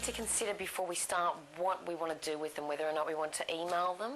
to consider before we start what we want to do with them, whether or not we want to email them,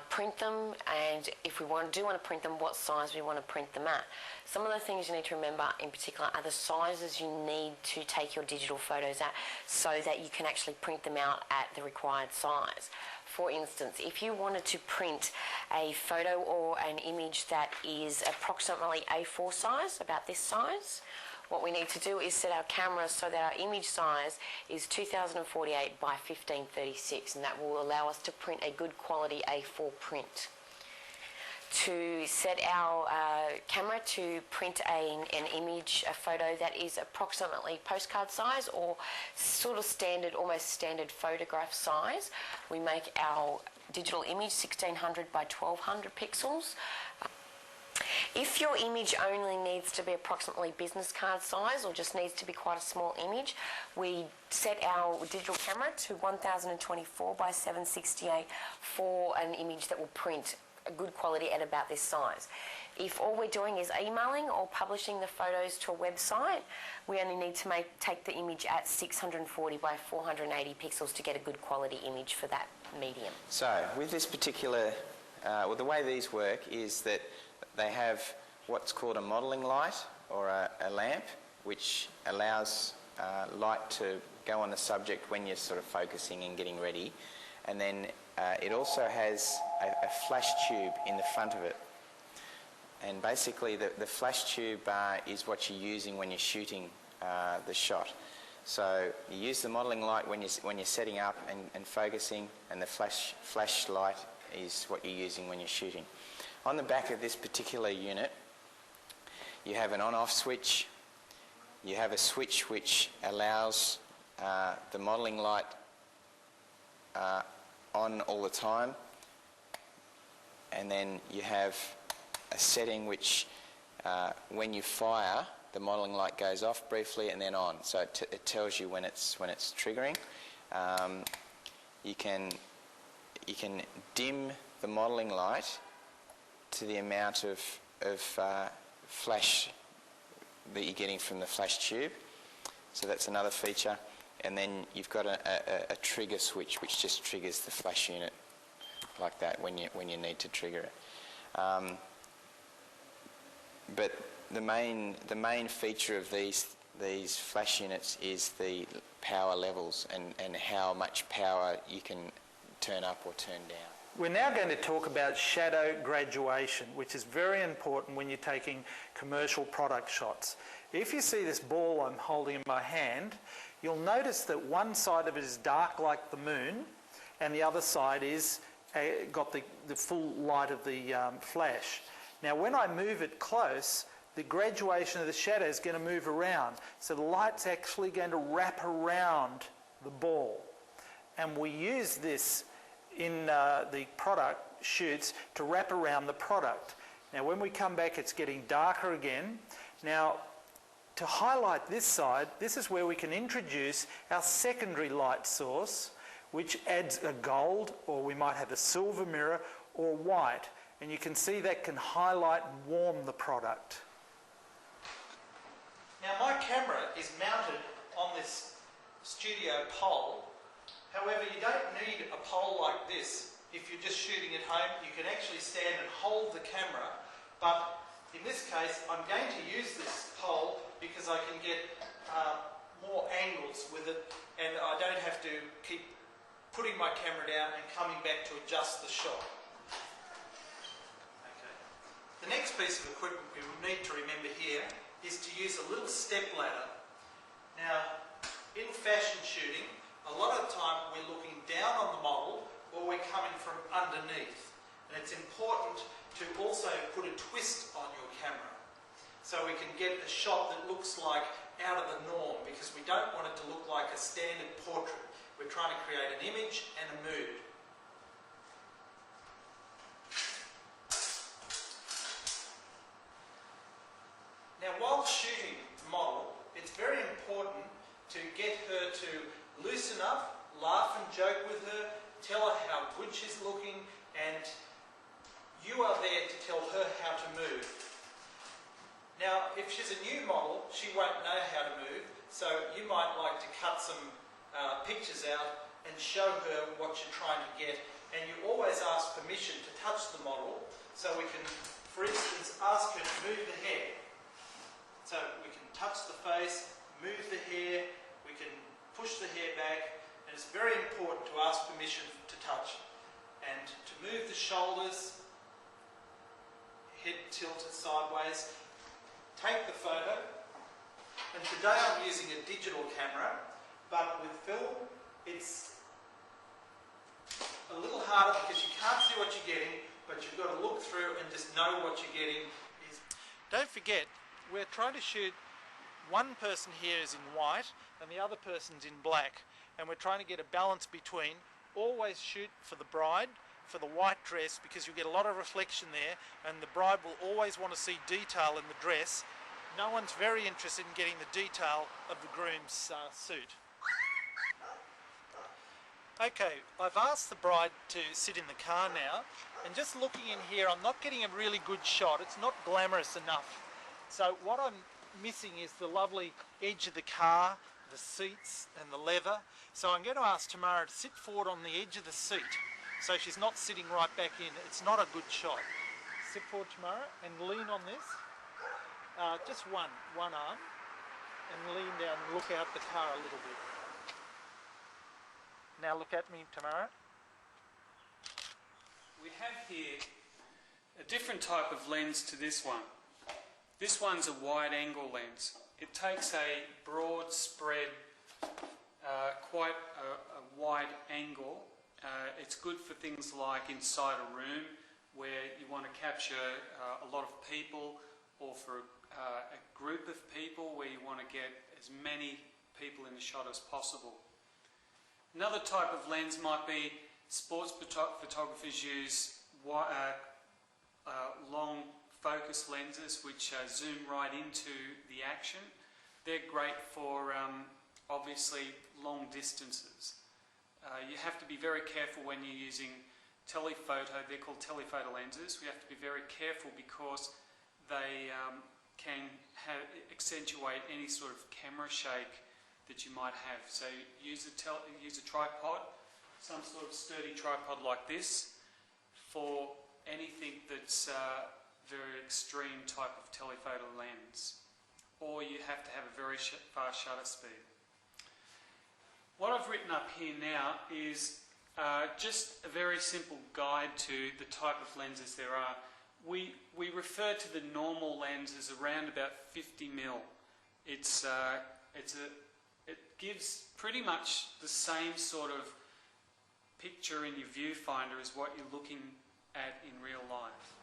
print them, and if we do want to print them, what size we want to print them at. Some of the things you need to remember in particular are the sizes you need to take your digital photos at so that you can actually print them out at the required size. For instance, if you wanted to print a photo or an image that is approximately A4 size, about this size, what we need to do is set our camera so that our image size is 2048 by 1536, and that will allow us to print a good quality A4 print. To set our camera to print an image, a photo that is approximately postcard size or sort of standard, almost standard photograph size, we make our digital image 1600 by 1200 pixels. If your image only needs to be approximately business card size or just needs to be quite a small image, we set our digital camera to 1024 by 768 for an image that will print a good quality at about this size. If all we're doing is emailing or publishing the photos to a website, we only need to take the image at 640 by 480 pixels to get a good quality image for that medium. So with this particular, well, the way these work is that they have what's called a modelling light or a lamp, which allows light to go on the subject when you're sort of focusing and getting ready. And then it also has a flash tube in the front of it. And basically the flash tube is what you're using when you're shooting the shot. So you use the modelling light when you're setting up and focusing, and the flash light is what you're using when you're shooting. On the back of this particular unit, you have an on-off switch. You have a switch which allows the modelling light on all the time, and then you have a setting which when you fire, the modelling light goes off briefly and then on, so it tells you when it's triggering. You can dim the modelling light to the amount of flash that you're getting from the flash tube, so that's another feature. And then you've got a trigger switch which just triggers the flash unit like that when you need to trigger it. But the main feature of these flash units is the power levels and how much power you can turn up or turn down. We're now going to talk about shadow graduation, which is very important when you're taking commercial product shots. If you see this ball I'm holding in my hand, you'll notice that one side of it is dark like the moon and the other side is got the full light of the flash. Now when I move it close, the graduation of the shadow is going to move around. So the light's actually going to wrap around the ball. And we use this in the product shoots to wrap around the product. Now when we come back, it's getting darker again. Now to highlight this side, this is where we can introduce our secondary light source, which adds a gold, or we might have a silver mirror, or white. And you can see that can highlight and warm the product. Now my camera is mounted on this studio pole. However, you don't need a pole like this. If you're just shooting at home, you can actually stand and hold the camera. But in this case, I'm going to use this pole because I can get more angles with it, and I don't have to keep putting my camera down and coming back to adjust the shot. Okay. The next piece of equipment we need to remember here is to use a little step ladder. Now, in fashion shooting, a lot of the time we're looking down on the model or we're coming from underneath. And it's important to also put a twist on your camera so we can get a shot that looks like out of the norm, because we don't want it to look like a standard portrait. We're trying to create an image and a mood. Now while shooting the model, it's very important to get her to loosen up, laugh and joke with her, tell her how good she's looking, and you are there to tell her how to move. Now, if she's a new model, she won't know how to move, so you might like to cut some pictures out and show her what you're trying to get. And you always ask permission to touch the model, so we can, for instance, ask her to move the hair. So we can touch the face, move the hair, we can push the hair back, and it's very important to ask permission to touch. And to move the shoulders, head tilted sideways, take the photo. And today I'm using a digital camera, but with film it's a little harder because you can't see what you're getting, but you've got to look through and just know what you're getting. Don't forget, we're trying to shoot, one person here is in white and the other person's in black, and we're trying to get a balance between. Always shoot for the bride, for the white dress, because you get a lot of reflection there, and the bride will always want to see detail in the dress. No one's very interested in getting the detail of the groom's suit. Okay, I've asked the bride to sit in the car now, and just looking in here, I'm not getting a really good shot. It's not glamorous enough. So what I'm missing is the lovely edge of the car, the seats and the leather. So I'm going to ask Tamara to sit forward on the edge of the seat, so she's not sitting right back in. It's not a good shot. Sit forward, Tamara, and lean on this. Just one arm, and lean down and look out the car a little bit. Now look at me, Tamara. We have here a different type of lens to this one. This one's a wide angle lens. It takes a broad spread, quite a wide angle. It's good for things like inside a room where you want to capture a lot of people, or for a group of people where you want to get as many people in the shot as possible. Another type of lens might be sports photographers use long focus lenses which zoom right into the action. They're great for obviously long distances. You have to be very careful when you're using telephoto. They're called telephoto lenses. We have to be very careful because they can accentuate any sort of camera shake that you might have. So use a tripod, some sort of sturdy tripod like this, for anything that's very extreme type of telephoto lens. Or you have to have a very fast shutter speed. What I've written up here now is just a very simple guide to the type of lenses there are. We refer to the normal lens as around about 50mm. It gives pretty much the same sort of picture in your viewfinder as what you're looking at in real life.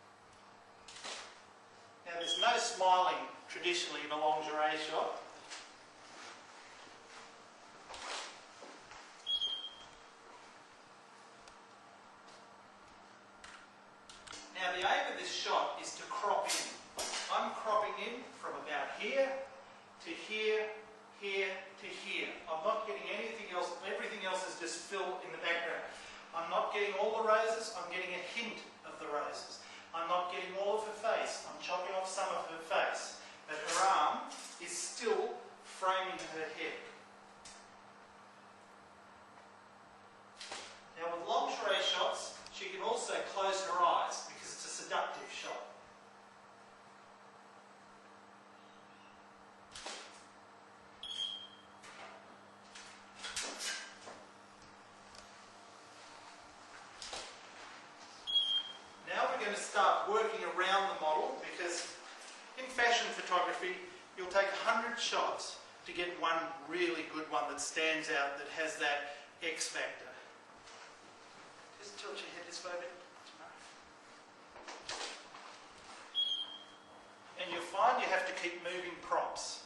Now there's no smiling traditionally in a lingerie shot. Now the aim of this shot is to crop in. I'm cropping in from about here to here, here to here. I'm not getting anything else. Everything else is just fill in the background. I'm not getting all the roses. I'm getting a hint of the roses. I'm not getting all of her face. I'm chopping off some of her face. But her arm is still framing her head. Now with lingerie shots, she can also close her eyes because it's a seductive shot. Now we're going to start working around the model, because in fashion photography you'll take 100 shots to get one really good one that stands out, that has that X factor. Just tilt your head this way a bit. And you'll find you have to keep moving props.